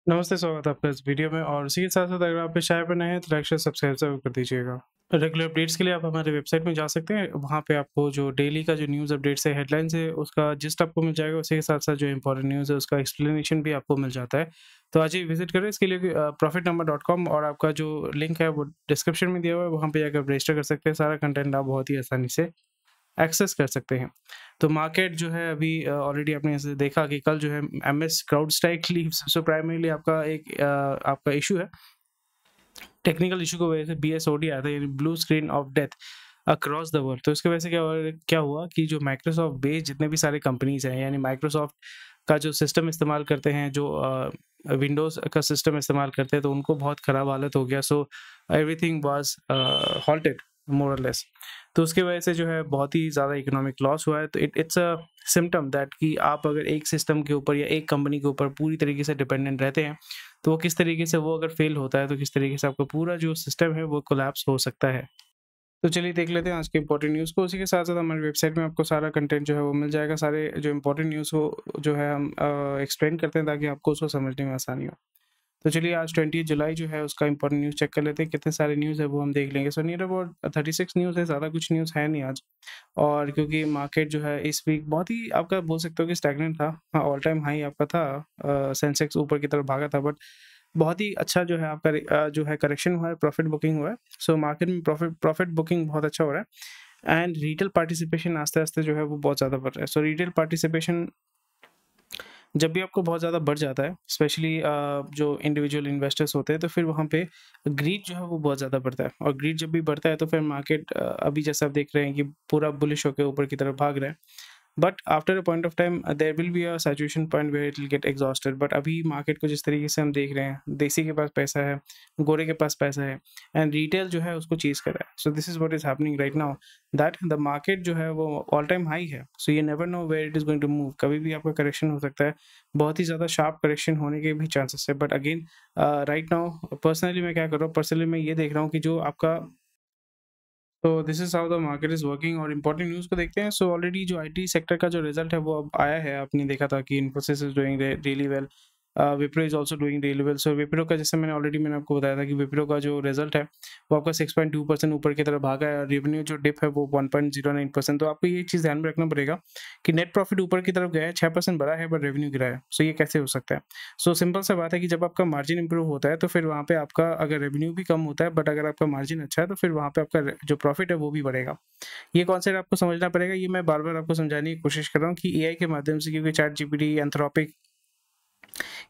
नमस्ते, स्वागत है आपका इस वीडियो में और उसी के साथ-साथ अगर आप इस चैनल पे नए हैं तो लाइक, शेयर, सब्सक्राइब ज़रूर कर दीजिएगा। रेगुलर अपडेट्स के लिए आप हमारे वेबसाइट में जा सकते हैं, वहाँ पे आपको जो डेली का जो न्यूज़ अपडेट्स है, हेडलाइन्स है, उसका जिस्ट आपको मिल जाएगा। उसी के साथ-साथ जो इम्पोर्टेंट न्यूज़ है, उसका एक्सप्लेनेशन भी आपको मिल जाता है। तो आज ही विज़िट करें इसके लिए profitnumber.com और आपका जो लिंक है वो डिस्क्रिप्शन में दिया हुआ है, वहाँ पे जाकर आप रजिस्टर कर सकते हैं। सारा कंटेंट आप बहुत ही आसानी से एक्सेस कर सकते हैं। तो मार्केट जो है अभी ऑलरेडी आपने ऐसे देखा कि कल जो है MS CrowdStrike leaves so primarily आपका एक आपका इश्यू है। टेक्निकल इश्यू की वजह से बीएसओडी आया था, यानी blue screen of death across the world. तो इसकी वजह से क्या हुआ कि जो माइक्रोसॉफ्ट बेस्ड जितने भी सारे कंपनीज़ हैं, यानी माइक्रोसॉफ्ट का जो सिस्टम इस्तेमाल करते हैं, जो विंडोज़ का सिस्टम इस्तेमाल करते हैं, तो उनको बहुत ख़राब हालत हो गया। सो एवरीथिंग वाज़ हॉल्टेड मोर और लेस। तो उसकी वजह से जो है बहुत ही ज़्यादा इकोनॉमिक लॉस हुआ है। तो इट्स अ सिम्पटम दैट कि आप अगर एक सिस्टम के ऊपर या एक कंपनी के ऊपर पूरी तरीके से डिपेंडेंट रहते हैं, तो वो किस तरीके से वो अगर फेल होता है, तो किस तरीके से आपका पूरा जो सिस्टम है वो कोलैप्स हो सकता है। तो चलिए देख लेते हैं आज के इम्पोर्टेंट न्यूज़ को। उसी के साथ-साथ हमारी वेबसाइट में आपको सारा कंटेंट जो है वो मिल जाएगा। सारे जो इम्पोर्टेंट न्यूज़ को जो है हम एक्सप्लेन करते हैं ताकि आपको उसको समझने में आसानी हो। तो चलिए आज 20 जुलाई जो है उसका इम्पोर्टेंट न्यूज़ चेक कर लेते हैं, कितने सारे न्यूज़ है वो हम देख लेंगे। सो नियर अबाउट 36 न्यूज़ है, ज़्यादा कुछ न्यूज़ है नहीं आज। और क्योंकि मार्केट जो है इस वीक बहुत ही आपका बोल सकते हो कि स्टैग्नेंट था। हाँ, ऑल टाइम हाई आपका था, सेंसेक्स ऊपर की तरफ भागा था, बट बहुत ही अच्छा जो है आपका जो है करेक्शन हुआ है, प्रॉफिट बुकिंग हुआ है। सो मार्केट में प्रॉफिट बुकिंग बहुत अच्छा हो रहा है एंड रिटेल पार्टिसिपेशन आस्ते-आस्ते जो है वो बहुत ज़्यादा बढ़ रहा है। सो रिटेल पार्टिसिपेशन जब भी आपको बहुत ज़्यादा बढ़ जाता है, स्पेशली जो इंडिविजुअल इन्वेस्टर्स होते हैं, तो फिर वहाँ पे ग्रीड जो है वो बहुत ज़्यादा बढ़ता है और ग्रीड जब भी बढ़ता है तो फिर मार्केट अभी जैसा आप देख रहे हैं कि पूरा बुलिश होके ऊपर की तरफ भाग रहा है। But after a point of time there will be a saturation point where it will get exhausted. But अभी मार्केट को जिस तरीके से हम देख रहे हैं, देसी के पास पैसा है, गोरे के पास पैसा है एंड रिटेल जो है उसको चेज़ कर रहा है। So this is what is happening right now, that the market जो है वो ऑल टाइम हाई है। So you never know where it is going to move, कभी भी आपका करेक्शन हो सकता है। बहुत ही ज़्यादा शार्प करेक्शन होने के भी चांसेस है। But again right now personally मैं क्या कर रहा हूँ, पर्सनली मैं ये देख रहा हूँ कि जो आपका तो this is how the market is working. और इम्पोर्टेंट न्यूज़ को देखते हैं। सो ऑलरेडी जो आईटी सेक्टर का जो रिजल्ट है वो अब आया है। आपने देखा था कि Infosys is doing really well, Wipro is also doing really well. So Wipro का जैसे मैंने आपको बताया था कि विप्रो का जो रिजल्ट है वो आपका 6.2% ऊपर की तरफ भागा है और रेवेन्यू जो डिप है वो 1.09%। तो आपको ये चीज़ ध्यान में रखना पड़ेगा कि नेट प्रॉफिट ऊपर की तरफ गया है, 6% बढ़ा है, बट रेवेन्यू गिरा है। सो ये कैसे हो सकता है? सो सिंपल सा बात है कि जब आपका मार्जिन इंप्रूव होता है तो फिर वहाँ पे आपका अगर रेवेन्यू भी कम होता है, बट अगर आपका मार्जिन अच्छा है तो फिर वहाँ पे आपका जो प्रॉफिट है वो भी बढ़ेगा। ये कॉन्सेप्ट आपको समझना पड़ेगा। ये मैं बार-बार आपको समझाने की कोशिश कर रहा हूँ कि एआई के माध्यम से, क्योंकि चैटजीपीटी, एंथ्रोपिक,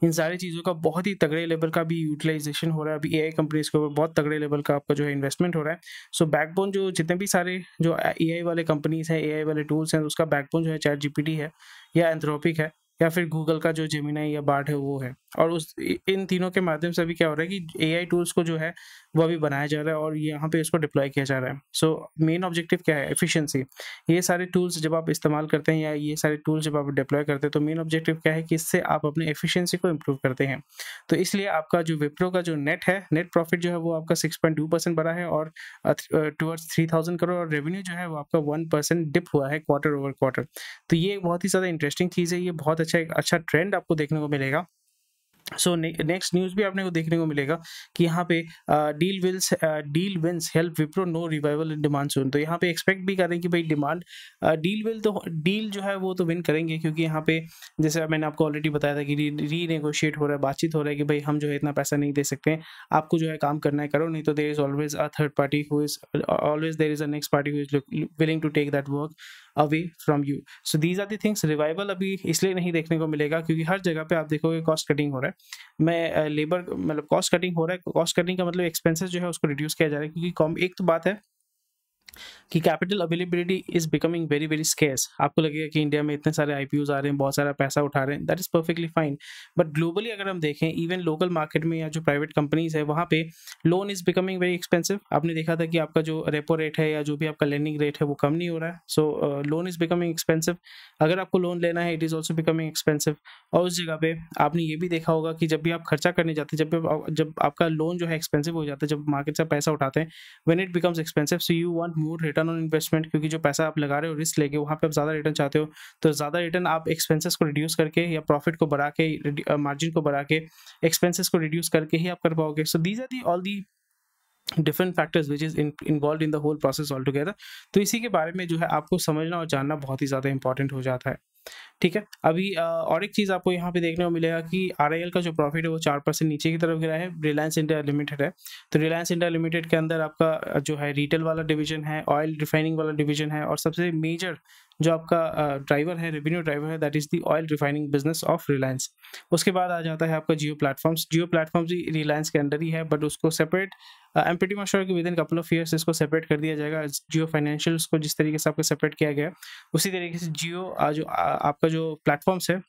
इन सारी चीज़ों का बहुत ही तगड़े लेवल का भी यूटिलाइज़ेशन हो रहा है। अभी एआई कंपनीज़ के ऊपर बहुत तगड़े लेवल का आपका जो है इन्वेस्टमेंट हो रहा है। सो बैकबोन जो जितने भी सारे जो एआई वाले कंपनीज़ हैं, एआई वाले टूल्स हैं, उसका बैकबोन जो है चैटजीपीटी है या एंथ्रोपिक है या फिर गूगल का जो जेमिनी या बार्ड है वो है। और इन तीनों के माध्यम से अभी क्या हो रहा है कि एआई टूल्स को जो है वो अभी बनाया जा रहा है और यहाँ पे इसको डिप्लॉय किया जा रहा है। सो मेन ऑब्जेक्टिव क्या है? एफिशिएंसी। ये सारे टूल्स जब आप इस्तेमाल करते हैं या ये सारे टूल्स जब आप डिप्लॉय करते हैं तो मेन ऑब्जेक्टिव क्या है कि इससे आप अपने एफिशिएंसी को इम्प्रूव करते हैं। तो इसलिए आपका जो विप्रो का जो नेट है, नेट प्रॉफिट जो है वो आपका 6.2% बढ़ा है और टुवर्ड्स 3000 करोड़, और रेवेन्यू जो है वो आपका 1% डिप हुआ है क्वार्टर ओवर क्वार्टर। तो ये एक बहुत ही ज़्यादा इंटरेस्टिंग चीज़ है। ये बहुत एक अच्छा ट्रेंड आपको देखने को मिलेगा। सो नेक्स्ट न्यूज़ भी आपने को देखने को मिलेगा कि यहाँ पे deal wins help Wipro no revival in demand soon. तो यहाँ पे एक्सपेक्ट भी कर रहे हैं कि भाई डील जो है वो तो विन करेंगे, क्योंकि यहाँ पे जैसे मैंने आपको ऑलरेडी बताया था कि रीनेगोशिएट हो रहा है, बातचीत हो रहा है कि भाई हम जो है इतना पैसा नहीं दे सकते हैं, आपको जो है काम करना है करो, नहीं तो there is always a third party who is always there is a next party who is willing to take that work away from you. So these are the things. Revival अभी इसलिए नहीं देखने को मिलेगा क्योंकि हर जगह पे आप देखोगे कॉस्ट कटिंग हो रहा है। मैं लेबर मतलब कॉस्ट कटिंग हो रहा है। कॉस्ट कटिंग का मतलब एक्सपेंसेस जो है उसको रिड्यूस किया जा रहा है, क्योंकि एक तो बात है कि capital availability is becoming very very scarce. आपको लगेगा कि इंडिया में इतने सारे आईपीओज आ रहे हैं, बहुत सारा पैसा उठा रहे हैं, that is perfectly fine. But globally अगर हम देखें, इवन लोकल मार्केट में या जो प्राइवेट कंपनीज है वहाँ पे loan is becoming very expensive. आपने देखा था कि आपका जो रेपो रेट है या जो भी आपका लेंडिंग रेट है वो कम नहीं हो रहा है। सो लोन इज बिकमिंग एक्सपेंसिव। अगर आपको लोन लेना है, it is also becoming expensive. और उस जगह पे आपने ये भी देखा होगा कि जब भी आप खर्चा करने जाते हैं, जब आपका लोन जो है एक्सपेंसिव हो जाता है, जब मार्केट से पैसा उठाते हैं, when it becomes expensive, so you want more return on investment, क्योंकि जो पैसा आप लगा रहे हो रिस्क लेके वहाँ पे आप ज़्यादा रिटर्न चाहते हो, तो ज़्यादा रिटर्न आप एक्सपेंसेस को रिड्यूस करके या प्रॉफिट को बढ़ा के मार्जिन को बढ़ा के एक्सपेंसेस को रिड्यूस करके ही आप कर पाओगे। So these are the all the different factors which is involve in the whole process all together. तो इसी के बारे में जो है आपको समझना और जानना बहुत ही ज़्यादा इंपॉर्टेंट हो जाता है। ठीक है, अभी और एक चीज़ आपको यहाँ पे देखने को मिलेगा कि आरआईएल का जो प्रॉफिट है वो 4% नीचे की तरफ गिरा है। रिलायंस इंडिया लिमिटेड है, तो रिलायंस इंडिया लिमिटेड के अंदर आपका जो है रिटेल वाला डिवीजन है, ऑयल रिफाइनिंग वाला डिवीजन है, और सबसे मेजर जो आपका ड्राइवर है, रेवेन्यू ड्राइवर है, that is the oil refining business of Reliance. उसके बाद आ जाता है आपका जियो प्लेटफॉर्म्स। जियो प्लेटफॉर्म्स भी रिलायंस के अंडर ही है, बट उसको separate I am pretty much sure कि within couple of years इसको सेपरेट कर दिया जाएगा। जियो फाइनेंशियल्स को जिस तरीके से आपको सेपरेट किया गया उसी तरीके से जियो आपका जो प्लेटफॉर्म्स है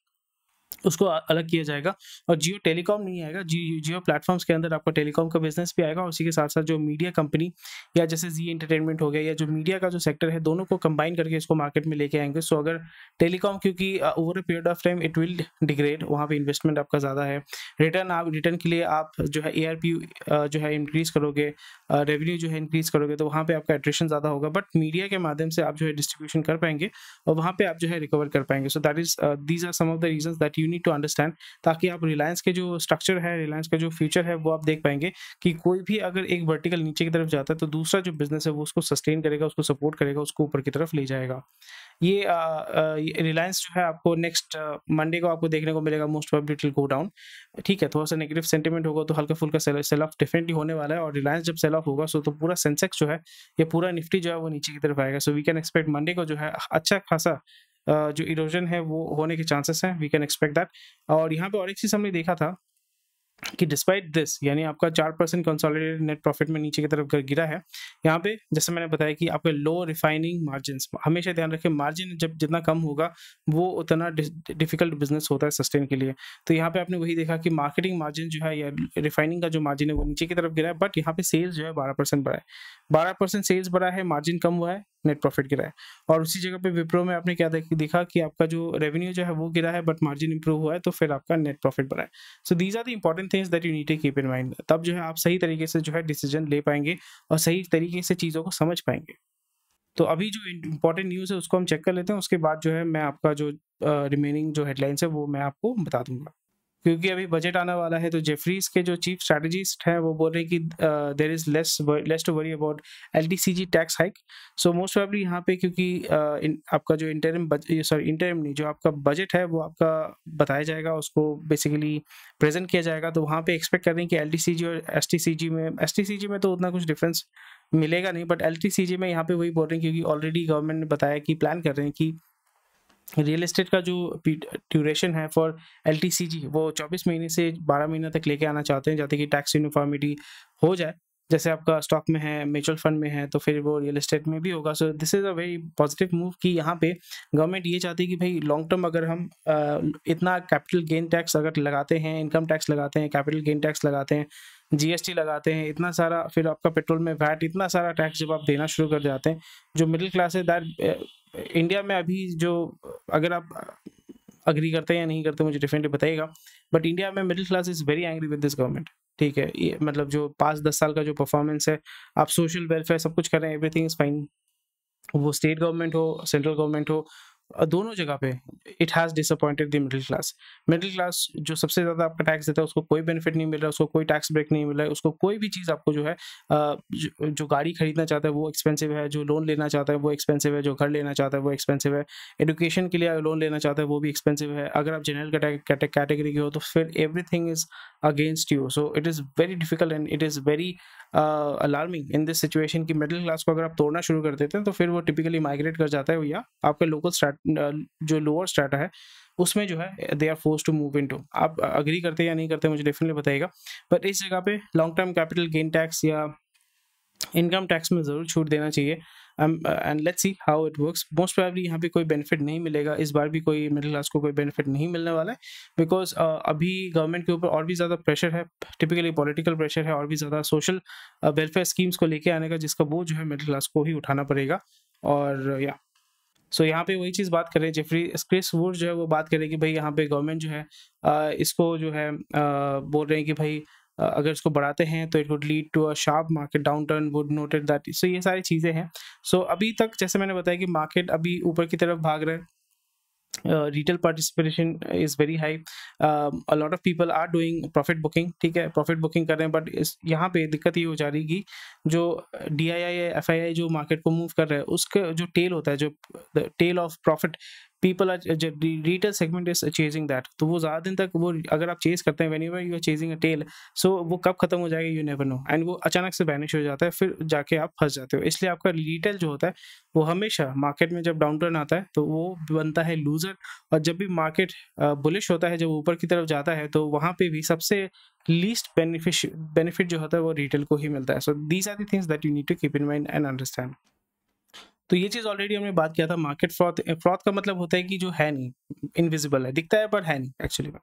उसको अलग किया जाएगा। और जियो टेलीकॉम नहीं आएगा, जियो प्लेटफॉर्म्स के अंदर आपका टेलीकॉम का बिजनेस भी आएगा, उसी के साथ साथ जो मीडिया कंपनी या जैसे जी एंटरटेनमेंट हो गया या जो मीडिया का जो सेक्टर है, दोनों को कंबाइन करके इसको मार्केट में लेके आएंगे। सो अगर टेलीकॉम, क्योंकि over a period of time it will degrade, वहाँ पे इन्वेस्टमेंट आपका ज़्यादा है, रिटर्न के लिए आप जो है ARP जो है इंक्रीज करोगे, रेवेन्यू जो है इंक्रीज करोगे, तो वहाँ पे आपका एट्रिशन ज़्यादा होगा, बट मीडिया के माध्यम से आप जो है डिस्ट्रीब्यूशन कर पाएंगे और वहाँ पे आप जो है रिकवर कर पाएंगे। So that is these are some of the reasons that you need to understand, ताकि आप रिलायंस के जो स्ट्रक्चर है, रिलायंस का जो फ्यूचर है, वो आप देख पाएंगे कि कोई भी अगर एक वर्टिकल नीचे की तरफ जाता है तो दूसरा जो बिजनेस है वो उसको सस्टेन करेगा, उसको सपोर्ट करेगा, उसको ऊपर की तरफ ले जाएगा। ये रिलायंस जो है आपको नेक्स्ट मंडे को आपको देखने को मिलेगा, most probably it will go down. ठीक है, थोड़ा सा नेगेटिव सेंटीमेंट होगा तो हल्का फुल्का सेल ऑफ डेफिनेटली होने वाला है, और रिलायंस जब सेल ऑफ होगा सो तो पूरा सेंसेक्स जो है, ये पूरा निफ्टी जो है वो नीचे की तरफ आएगा। So we can expect Monday को जो है अच्छा खासा जो इरोजन है वो होने के चांसेस हैं, वी कैन एक्सपेक्ट दैट। और यहाँ पे और एक चीज़ हमने देखा था कि डिस्पाइट दिस, यानी आपका 4% कंसोलिडेटेड नेट प्रॉफिट में नीचे की तरफ गिरा है। यहाँ पे जैसे मैंने बताया कि आपके लो रिफाइनिंग मार्जिन, हमेशा ध्यान रखें मार्जिन जब जितना कम होगा वो उतना डिफिकल्ट बिजनेस होता है सस्टेन के लिए। तो यहाँ पे आपने वही देखा कि मार्केटिंग मार्जिन जो है या रिफाइनिंग का जो मार्जिन है वो नीचे की तरफ गिरा है, बट यहाँ पे सेल्स जो है 12% बढ़ा है, 12% सेल्स बढ़ा है, मार्जिन कम हुआ है, नेट प्रॉफिट गिरा है। और उसी जगह पे विप्रो में आपने क्या देखा कि आपका जो रेवेन्यू जो है वो गिरा है, बट मार्जिन इंप्रूव हुआ है, तो फिर आपका नेट प्रॉफिट बढ़ा है। So these are the important things that you need to keep in mind, तब जो है आप सही तरीके से जो है डिसीजन ले पाएंगे और सही तरीके से चीज़ों को समझ पाएंगे। तो अभी जो इंपॉर्टेंट न्यूज़ है उसको हम चेक कर लेते हैं, उसके बाद जो है मैं आपका जो रिमेनिंग जो हेडलाइंस है वो मैं आपको बता दूंगा। क्योंकि अभी बजट आने वाला है, तो जेफरीज के जो चीफ स्ट्रेटजिस्ट हैं वो बोल रहे हैं कि there is less to worry about LTCG tax hike. So most probably यहाँ पे क्योंकि आपका जो इंटरिम नहीं, जो आपका बजट है वो आपका बताया जाएगा, उसको बेसिकली प्रेजेंट किया जाएगा, तो वहाँ पे एक्सपेक्ट कर रहे हैं कि LTCG और STCG में तो उतना कुछ डिफरेंस मिलेगा नहीं, बट LTCG में यहाँ पे वही बोल रहे हैं क्योंकि ऑलरेडी गवर्नमेंट ने बताया कि प्लान कर रहे हैं कि रियल एस्टेट का जो ड्यूरेशन है फॉर LTCG वो 24 महीने से 12 महीने तक लेके आना चाहते हैं, जाते कि टैक्स यूनिफॉर्मिटी हो जाए। जैसे आपका स्टॉक में है, म्यूचुअल फंड में है, तो फिर वो रियल एस्टेट में भी होगा। सो this is a very positive move कि यहाँ पे गवर्नमेंट ये चाहती है कि भाई लॉन्ग टर्म अगर हम इतना कैपिटल गेन टैक्स अगर लगाते हैं, इनकम टैक्स लगाते हैं, कैपिटल गेन टैक्स लगाते हैं, GST लगाते हैं, इतना सारा, फिर आपका पेट्रोल में वैट, इतना सारा टैक्स जब आप देना शुरू कर जाते हैं, जो मिडिल क्लास है दैट इंडिया में अभी जो, अगर आप अग्री करते हैं या नहीं करते मुझे डेफिनेटली बताइएगा, बट इंडिया में middle class is very angry with this government. ठीक है, ये मतलब जो 5-10 साल का जो परफॉर्मेंस है, आप सोशल वेलफेयर सब कुछ कर रहे हैं, एवरीथिंग इज फाइन, वो स्टेट गवर्नमेंट हो, सेंट्रल गवर्नमेंट हो, दोनों जगह पे it has disappointed the middle class जो सबसे ज़्यादा आपका टैक्स देता है उसको कोई बेनिफिट नहीं मिल रहा है, उसको कोई टैक्स ब्रेक नहीं मिल रहा है, उसको कोई भी चीज़ आपको जो है जो गाड़ी खरीदना चाहता है वो एक्सपेंसिव है, जो लोन लेना चाहता है वो एक्सपेंसिव है, जो घर लेना चाहता है वो एक्सपेंसिव है, एजुकेशन के लिए लोन लेना चाहता है वो भी एक्सपेंसिव है, अगर आप जनरल कैटेगरी के हो तो फिर everything is against you. So it is very difficult and it is very alarming in this situation कि मिडिल क्लास को अगर आप तोड़ना शुरू कर देते हैं तो फिर वो टिपिकली माइग्रेट कर जाता है, या आपका लोकल जो लोअर स्ट्रेटा है उसमें जो है they are force to move into. आप अग्री करते हैं या नहीं करते मुझे डेफिनेटली बताइएगा, बट इस जगह पे long term capital gain tax या इनकम टैक्स में ज़रूर छूट देना चाहिए, and let's see how it works. Most probably यहाँ पे कोई बेनिफिट नहीं मिलेगा इस बार भी, कोई मिडिल क्लास को कोई बेनिफिट नहीं मिलने वाला है, बिकॉज अभी गवर्नमेंट के ऊपर और भी ज़्यादा प्रेशर है, टिपिकली पॉलिटिकल प्रेशर है, और भी ज़्यादा सोशल वेलफेयर स्कीम्स को लेके आने का, जिसका बोझ जो है मिडिल क्लास को ही उठाना पड़ेगा। और या सो यहाँ पे वही चीज़ बात करें, क्रिस वुड जो है वो बात करें कि भाई यहाँ पे गवर्नमेंट जो है इसको जो है बोल रहे हैं कि भाई अगर इसको बढ़ाते हैं तो it would lead to a sharp market downturn, would noted that. So ये सारी चीज़ें हैं। सो अभी तक जैसे मैंने बताया कि मार्केट अभी ऊपर की तरफ भाग रहा है। Retail participation is very high. A lot of people are doing profit booking, ठीक है, प्रॉफिट बुकिंग कर रहे हैं। बट इस यहाँ पे दिक्कत ये हो जा रही है कि जो DII या FII जो मार्केट को मूव कर रहा है, उसका जो टेल होता है, जो tail of profit, people are retail segment is chasing that. तो वो ज़्यादा दिन तक वो अगर आप चेज करते हैं, whenever you are chasing a tail, so वो कब खत्म हो जाएगा यू नेवर नो, एंड वो अचानक से वैनिश हो जाता है, फिर जाके आप फंस जाते हो। इसलिए आपका रिटेल जो होता है वो हमेशा मार्केट में जब डाउनटर्न आता है तो वो बनता है लूजर, और जब भी मार्केट बुलिश होता है, जब ऊपर की तरफ जाता है, तो वहाँ पे भी सबसे लीस्ट बेनिफिट जो होता है वो रिटेल को ही मिलता है। So these are the things that you need to keep in mind and understand. तो ये चीज़ ऑलरेडी हमने बात किया था। मार्केट फ्रॉड, फ्रॉड का मतलब होता है कि जो है नहीं, इनविजिबल है, दिखता है पर है नहीं एक्चुअली में।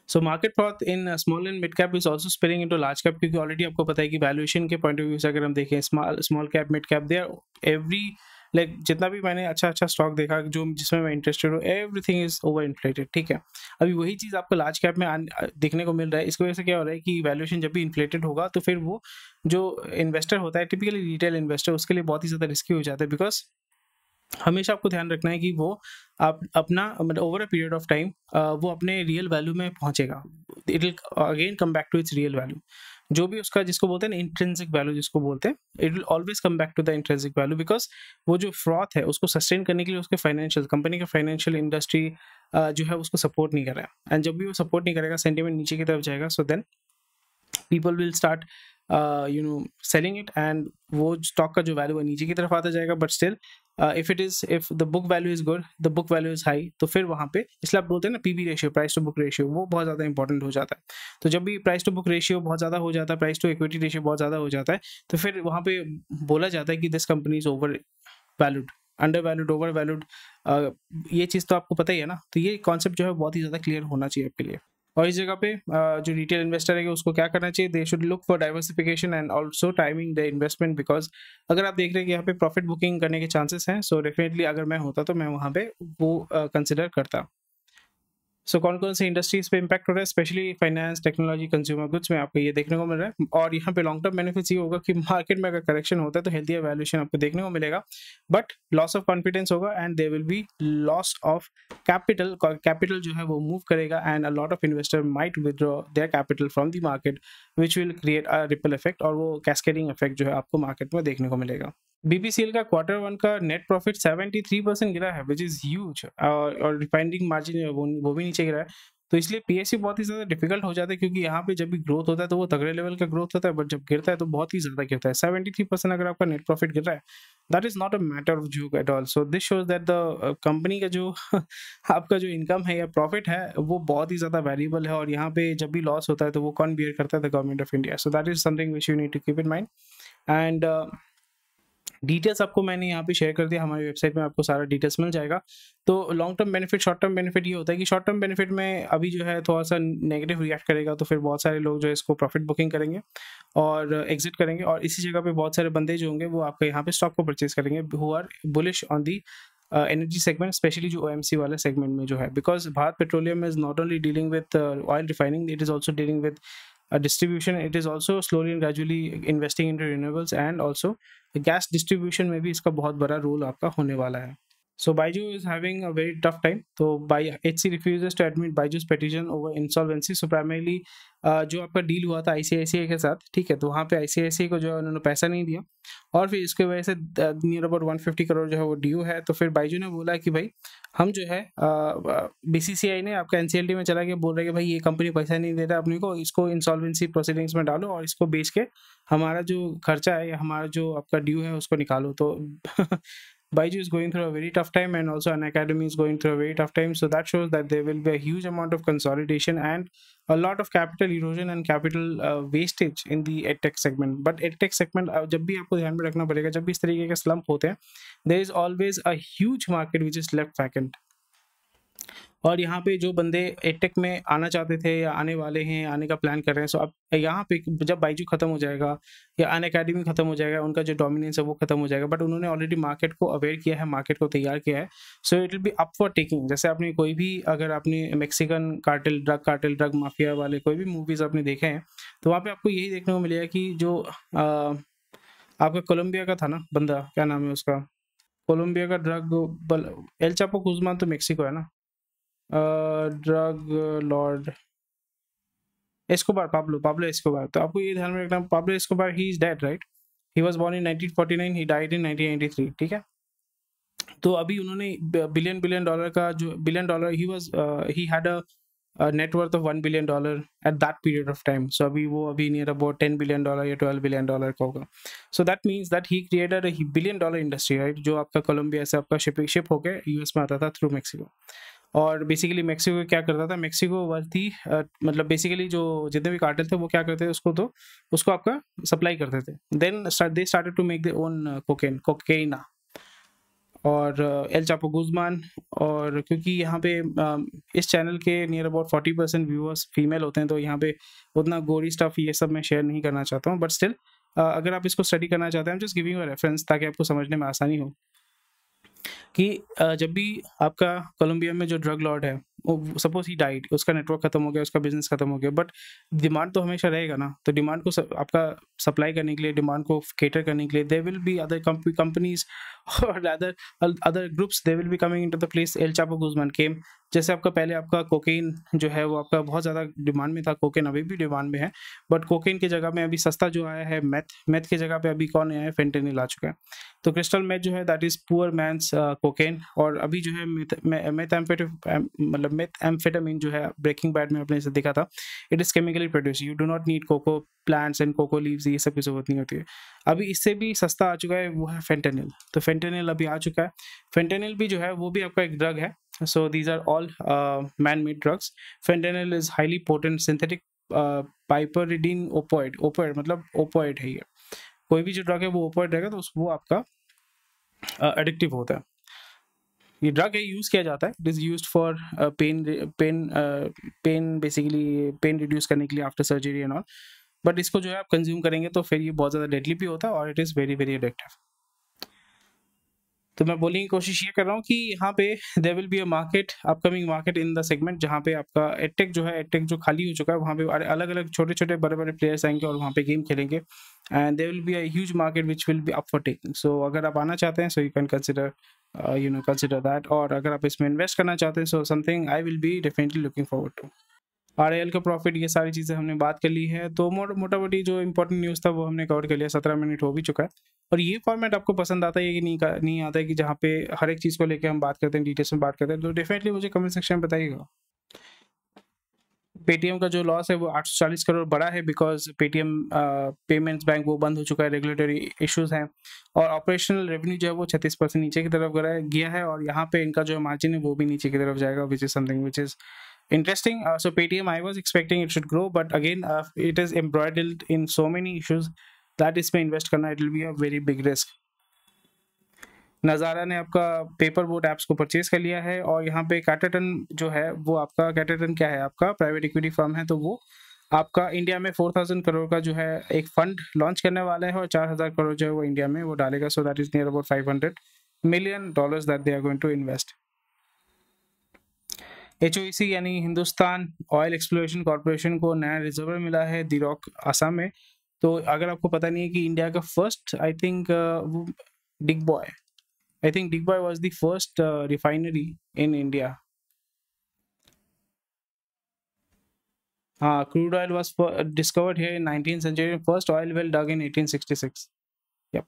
So market fraud in small and mid cap is also spilling into large cap, क्योंकि ऑलरेडी आपको पता है कि वैल्यूएशन के पॉइंट ऑफ व्यू से अगर हम देखें, small cap, mid cap, they are every, like जितना भी मैंने अच्छा स्टॉक देखा जो जिसमें मैं इंटरेस्टेड हूँ, एवरीथिंग इज ओवर इन्फ्लेटेड, ठीक है। अभी वही चीज़ आपको लार्ज कैप में देखने को मिल रहा है। इसकी वजह से क्या हो रहा है कि वैल्यूएशन जब भी इन्फ्लेटेड होगा तो फिर वो जो इन्वेस्टर होता है, टिपिकली रिटेल इन्वेस्टर, उसके लिए बहुत ही ज़्यादा रिस्की हो जाता है। बिकॉज हमेशा आपको ध्यान रखना है कि वो आप अपना मतलब over a period of time वो अपने रियल वैल्यू में पहुंचेगा। It will again come back to its real value. जो भी उसका, जिसको बोलते हैं ना इंट्रिंसिक वैल्यू जिसको बोलते हैं, it will always come back to the intrinsic value. Because वो जो फ्रॉड है उसको सस्टेन करने के लिए उसके फाइनेंशियल, कंपनी का फाइनेंशियल इंडस्ट्री जो है उसको सपोर्ट नहीं कर रहा है। एंड जब भी वो सपोर्ट नहीं करेगा, सेंटिमेंट नीचे की तरफ जाएगा, so then people will start selling it, and वो स्टॉक का जो वैल्यू है नीचे की तरफ आता जाएगा। But still if the book value is good, the book value is high, तो फिर वहाँ पे, इसलिए आप बोलते हैं ना PB ratio, price to book ratio, वो बहुत ज़्यादा इंपॉर्टेंट हो जाता है। तो जब भी प्राइस टू बुक रेशियो बहुत ज़्यादा हो जाता है, प्राइस टू इक्विटी रेशियो बहुत ज़्यादा हो जाता है, तो फिर वहाँ पे बोला जाता है कि this company is over valued, under valued, over valued. ये चीज़ तो आपको पता ही है ना। तो ये कॉन्सेप्ट जो है बहुत ही ज़्यादा क्लियर होना चाहिए आपके लिए। और इस जगह पे जो रिटेल इन्वेस्टर है उसको क्या करना चाहिए, they should look for diversification and also timing the investment. Because अगर आप देख रहे हैं कि यहाँ पे प्रॉफिट बुकिंग करने के चांसेस हैं, सो डेफिनेटली अगर मैं होता तो मैं वहाँ पे वो कंसिडर करता। सो कौन कौन से इंडस्ट्रीज पे इम्पैक्ट हो रहा है, specially finance, technology, consumer goods में आपको ये देखने को मिल रहा है। और यहाँ पे लॉन्ग टर्म बेनिफिट्स ये होगा कि मार्केट में अगर करेक्शन होता है तो हेल्दी वैल्यूएशन आपको देखने को मिलेगा, बट लॉस ऑफ कॉन्फिडेंस होगा and there will be loss of capital. Capital जो है वो मूव करेगा and a lot of investor might withdraw their capital from the market, which will create a ripple effect, और वो cascading effect जो है आपको मार्केट में देखने को मिलेगा। BPCL का Q1 का नेट प्रॉफिट 73% गिरा है, विच इज़ ह्यूज। और रिफाइनिंग मार्जिन वो भी नीचे गिरा है। तो इसलिए PSU बहुत ही ज़्यादा डिफिकल्ट हो जाता है, क्योंकि यहाँ पे जब भी ग्रोथ होता है तो वो तगड़े लेवल का ग्रोथ होता है, बट जब गिरता है तो बहुत ही ज़्यादा गिरता है। 73% अगर आपका नेट प्रॉफिट गिर रहा है, that is not a matter of joke at all. So this shows that the company का जो आपका जो इनकम है या प्रॉफिट है वो बहुत ही ज़्यादा वेरिएबल है, और यहाँ पे जब भी लॉस होता है तो वो कौन बियर करता है, the government of India. So that is something which you need to keep in mind. And details आपको मैंने यहाँ पे शेयर कर दिया, हमारी वेबसाइट में आपको सारा डिटेल्स मिल जाएगा। तो long term benefit, short term benefit ये होता है कि शॉर्ट टर्म बेनिफिट में अभी जो है थोड़ा सा नेगेटिव रिएक्ट करेगा, तो फिर बहुत सारे लोग जो है इसको प्रॉफिट बुकिंग करेंगे और एग्जिट करेंगे, और इसी जगह पे बहुत सारे बंदे जो होंगे वो आपके यहाँ पे स्टॉक को परचेज करेंगे, who are bullish on the energy segment, specially जो OMC वाले सेगमेंट में जो है। Because Bharat Petroleum is not only dealing with oil refining, it is also dealing with distribution. It is also slowly and gradually investing into renewables, and also gas distribution में भी इसका बहुत बड़ा रोल आपका होने वाला है। So Baiju is having a very tough time. तो HC refuses to admit Baiju's petition over insolvency. So primarily जो आपका डील हुआ था ICICI के साथ, ठीक है, तो वहाँ पे ICICI को जो है उन्होंने पैसा नहीं दिया, और फिर इसके वजह से नियर अबाउट 150 करोड़ जो है वो ड्यू है। तो फिर बाइजू ने बोला कि भाई हम जो है BCCI ने आपका NCLT में चला के बोल रहा है कि भाई ये कंपनी पैसा नहीं दे रहा अपने को, इसको इंसॉल्वेंसी प्रोसीडिंग्स में डालो और इसको बेच के हमारा जो खर्चा है या हमारा जो आपका ड्यू है उसको निकालो। तो Baiju is going through a very tough time, and also Unacademy is going through a very tough time. So that shows that there will be a huge amount of consolidation and a lot of capital erosion and capital wastage in the edtech segment. But edtech segment जब भी आपको ध्यान में रखना पड़ेगा, जब भी इस तरीके के slump होते हैं, there is always a huge market which is left vacant. और यहाँ पे जो बंदे एडटेक में आना चाहते थे या आने वाले हैं, आने का प्लान कर रहे हैं, सो अब यहाँ पे जब बायजू खत्म हो जाएगा या अनअकैडमी खत्म हो जाएगा, उनका जो डोमिनेंस है वो खत्म हो जाएगा, बट उन्होंने ऑलरेडी मार्केट को अवेयर किया है, मार्केट को तैयार किया है, so it will be up for taking. जैसे आपने कोई भी, अगर आपने मैक्सिकन कार्टेल, ड्रग माफिया वाले कोई भी मूवीज आपने देखे हैं, तो वहाँ पे आपको यही देखने को मिलेगा कि जो आपका कोलंबिया का था ना बंदा, क्या नाम है उसका, कोलंबिया का एल चापो गुजमान तो मेक्सिको है ना, drug lord Escobar, Pablo Escobar. तो आपको ये ध्यान में रखना, Pablo Escobar he is dead right, he was born in 1949, he died in 1993, ठीक है। तो अभी उन्होंने बिलियन डॉलर का जो बिलियन डॉलर ही हैड अ नेटवर्थ ऑफ $1 billion at that period of time. So अभी नियर अबाउट $10 बिलियन या $12 बिलियन का होगा। So that means that he created a $1 billion industry right, जो आपका कोलंबिया से आपका शिप होकर यूएस में आता था थ्रू मैक्सिको। और बेसिकली मैक्सिको क्या करता था, मैक्सिको वाज दी मतलब बेसिकली जो जितने भी कार्टेल थे वो क्या करते थे, उसको आपका सप्लाई करते थे। Then they started to make their own cocaine और एल चापो गुजमान। और क्योंकि यहाँ पे इस चैनल के नियर अबाउट 40% व्यूअर्स फीमेल होते हैं, तो यहाँ पे उतना गोरी स्टफ ये सब मैं शेयर नहीं करना चाहता हूँ, बट स्टिल अगर आप इसको स्टडी करना चाहते हैं, जस्ट गिविंग अ रेफरेंस ताकि आपको समझने में आसानी हो कि जब भी आपका कोलंबिया में जो ड्रग लॉर्ड है, वो सपोज ही डाइड, उसका नेटवर्क खत्म हो गया, उसका बिजनेस खत्म हो गया, बट डिमांड तो हमेशा रहेगा ना। तो डिमांड को आपका सप्लाई करने के लिए, डिमांड को केटर करने के लिए, there will be other companies और other groups, they will be coming into the place. El Chapo Guzman came, जैसे आपका पहले आपका कोकेन जो है वो आपका बहुत ज़्यादा डिमांड में था, कोकेन अभी भी डिमांड में है, बट कोकेन की जगह में अभी सस्ता जो आया है मैथ की जगह पे अभी कौन आया है, फेंटेनिल आ चुका है। तो क्रिस्टल मैथ जो है that is poor men's cocaine. और अभी जो है मेथएम्फेटामिन जो है, ब्रेकिंग बैड में आपने इसे देखा था, it is chemically produce, you do not need coca plants and coca leaves, ये सब की जरूरत नहीं होती है। अभी इससे भी सस्ता आ चुका है, वो है फेंटेनिल। तो फेंटेनिल अभी आ चुका है। फेंटेनिल भी जो है वो भी आपका एक ड्रग है। So these are all man made drugs. Fentanyl is highly potent synthetic piperidine opioid मतलब ओपोइड है ये। कोई भी जो ड्रग है वो ओपोइड रहेगा, तो वो आपका एडिक्टिव होता है। ये ड्रग है, यूज किया जाता है, it is used for pain basically pain reduce करने के लिए after surgery and all. But इसको जो है आप कंज्यूम करेंगे तो फिर ये बहुत ज़्यादा डेडली भी होता है और it is very very addictive. तो मैं बोलने की कोशिश ये कर रहा हूँ कि यहाँ पे there will be a market, upcoming market in the segment, जहाँ पे आपका एडटेक जो खाली हो चुका है, वहाँ पे अलग अलग छोटे छोटे बड़े बड़े प्लेयर्स आएंगे और वहाँ पे गेम खेलेंगे, and there will be a huge market which will be up for taking. So अगर आप आना चाहते हैं, so you can consider that. और अगर आप इसमें इन्वेस्ट करना चाहते हैं, so something I will be definitely looking forward to. RL का प्रॉफिट, ये सारी चीज़ें हमने बात कर ली है। तो मोटा मोटी जो इंपॉर्टेंट न्यूज़ था वो हमने कवर कर लिया। 17 मिनट हो भी चुका है। और ये फॉर्मेट आपको पसंद आता है कि नहीं आता है, कि जहाँ पे हर एक चीज़ को लेके हम बात करते हैं, डिटेल्स में बात करते हैं, तो डेफिनेटली मुझे कमेंट सेक्शन में बताइएगा। पेटीएम का जो लॉस है वो 840 करोड़ बड़ा है, बिकॉज पेटीएम पेमेंट्स बैंक वो बंद हो चुका है, रेगुलेटरी इश्यूज हैं। और ऑपरेशनल रेवेन्यू जो है वो 36% नीचे की तरफ गया है, और यहाँ पे इनका जो मार्जिन है वो भी नीचे की तरफ जाएगा, which is something which is interesting. So Paytm, I was expecting it should grow, but again, it is embroiled in so many issues that इसमें invest करना, it will be a very big risk. नज़ारा ने आपका paper boat apps को purchase कर लिया है, और यहाँ पे कैटरटन जो है वो आपका, कैटरटन क्या है, आपका प्राइवेट इक्विटी फर्म है, तो वो आपका इंडिया में 4000 करोड़ का जो है एक फंड लॉन्च करने वाला है, और 4000 करोड़ जो है वो इंडिया में वो डालेगा। So that is near about $500 million that they are going to invest. HOEC यानी हिंदुस्तान ऑयल एक्सप्लोरेशन कॉर्पोरेशन को नया रिजर्वर मिला है दिरोक, आसाम में। तो अगर आपको पता नहीं है कि इंडिया का first, I think Digboi was the first refinery in India. हाँ, crude oil was discovered here in 19th century, first oil well dug in 1866। Yup,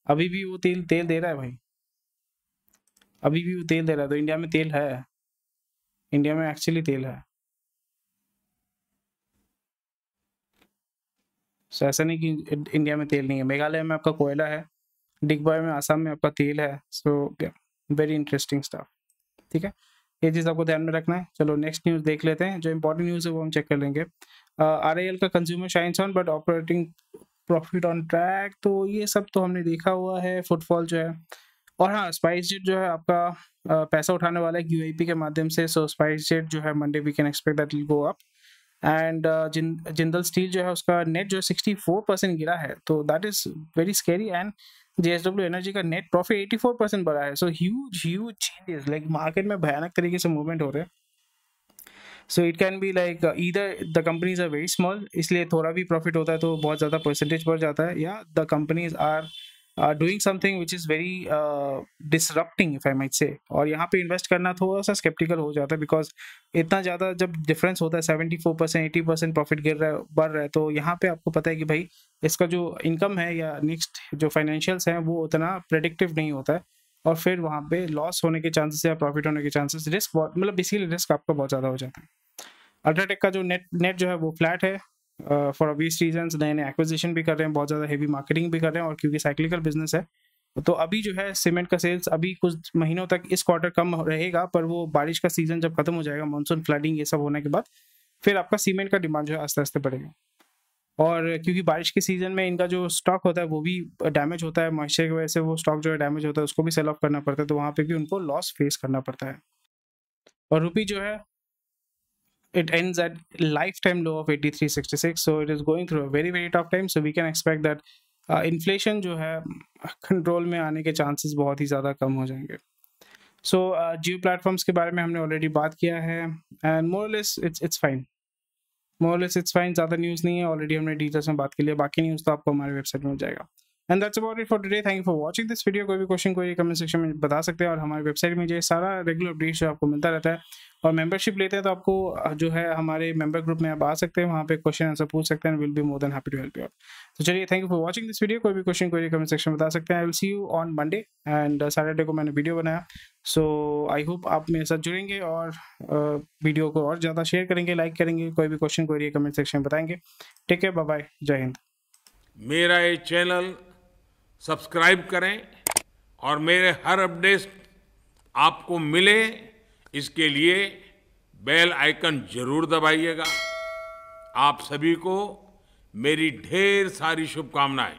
अभी भी वो तेल दे रहा है भाई, अभी भी वो तेल दे रहा है। तो इंडिया में तेल है, इंडिया में एक्चुअली तेल है। सो ऐसा नहीं कि इंडिया में तेल नहीं है। मेघालय में आपका कोयला है, डिगबॉय में आसाम में आपका तेल है। सो वेरी इंटरेस्टिंग स्टफ, ठीक है, ये चीज़ आपको ध्यान में रखना है। चलो नेक्स्ट न्यूज़ देख लेते हैं, जो इंपॉर्टेंट न्यूज़ है वो हम चेक कर लेंगे। RIL का consumer shines on but operating profit on track, तो ये सब तो हमने देखा हुआ है। फुटफॉल जो है और हाँ, स्पाइसजेट जो है आपका पैसा उठाने वाला है QIP के माध्यम से। सो स्पाइसजेट जो है Monday we can expect that will go up. And Jindal Steel जो है उसका नेट जो है 64% गिरा है, तो that is very scary. And JSW energy का नेट प्रॉफिट 84% बढ़ा है। सो ह्यूज चेंजेस, लाइक मार्केट में भयानक तरीके से मूवमेंट हो रहे हैं। So it can be like either the companies are very small, इसलिए थोड़ा भी प्रॉफिट होता है तो बहुत ज़्यादा परसेंटेज बढ़ जाता है, या the companies are doing something which is very disrupting if I might say. और यहाँ पे इन्वेस्ट करना थोड़ा सा स्केप्टिकल हो जाता है, बिकॉज इतना ज़्यादा जब डिफरेंस होता है 74% 80% प्रॉफिट गिर रहा है बढ़ रहा है, तो यहाँ पे आपको पता है कि भाई इसका जो इनकम है या नेक्स्ट जो फाइनेंशियल्स हैं वो उतना प्रेडिक्टिव नहीं होता है, और फिर वहाँ पे लॉस होने के चांसेस या प्रॉफिट होने के चांसेस, रिस्क मतलब बेसिकली रिस्क आपका बहुत ज़्यादा हो जाता है। अल्ट्राटेक का जो नेट जो है वो फ्लैट है फॉर ऑब्वियस रीजंस। नए नए एक्विजिशन भी कर रहे हैं, बहुत ज़्यादा हेवी मार्केटिंग भी कर रहे हैं, और क्योंकि साइक्लिकल बिजनेस है तो अभी जो है सीमेंट का सेल्स अभी कुछ महीनों तक इस क्वार्टर कम रहेगा, पर वो बारिश का सीजन जब खत्म हो जाएगा, मानसून फ्लडिंग ये सब होने के बाद, फिर आपका सीमेंट का डिमांड जो है आस्ते आस्ते बढ़ेगा। और क्योंकि बारिश के सीजन में इनका जो स्टॉक होता है वो भी डैमेज होता है, मॉइस्चर की वजह से वो स्टॉक जो है डैमेज होता है, उसको भी सेल ऑफ करना पड़ता है, तो वहाँ पे भी उनको लॉस फेस करना पड़ता है। और रुपी जो है it ends at lifetime low of 83.66, so it is going through a very tough time, so we can expect that inflation जो है कंट्रोल में आने के चांसेस बहुत ही ज़्यादा कम हो जाएंगे। सो जियो प्लेटफॉर्म्स के बारे में हमने ऑलरेडी बात किया है, and more less it's fine, more less it's fine, ज़्यादा न्यूज़ नहीं है, ऑलरेडी हमने डिटेल्स में बात की लिया, बाकी न्यूज़ तो आपको हमारे वेबसाइट में मिल जाएगा। And that's about it for today, thank you for watching this video. कोई भी क्वेश्चन कोई कमेंट सेक्शन में बता सकते हैं, और हमारे वेबसाइट में जो सारा रेगुलर अपडेट्स जो आपको मिलता रहता है, और मेंबरशिप लेते हैं तो आपको जो है हमारे मेंबर ग्रुप में आप आ सकते हैं, वहाँ पे क्वेश्चन आंसर पूछ सकते हैं, will be more than happy to help you out. तो चलिए, thank you for watching this video. कोई भी क्वेश्चन कोई कमेंट सेक्शन में बता सकते हैं। I will see you on Monday, and Saturday को मैंने वीडियो बनाया, सो आई होप आप मेरे साथ जुड़ेंगे और वीडियो को और ज़्यादा शेयर करेंगे, लाइक करेंगे, कोई भी क्वेश्चन कोई कमेंट सेक्शन में बताएंगे। टेक केयर, बाय बाय, जय हिंद। मेरा ये चैनल सब्सक्राइब करें और मेरे हर अपडेट आपको मिले, इसके लिए बेल आइकन जरूर दबाइएगा। आप सभी को मेरी ढेर सारी शुभकामनाएं।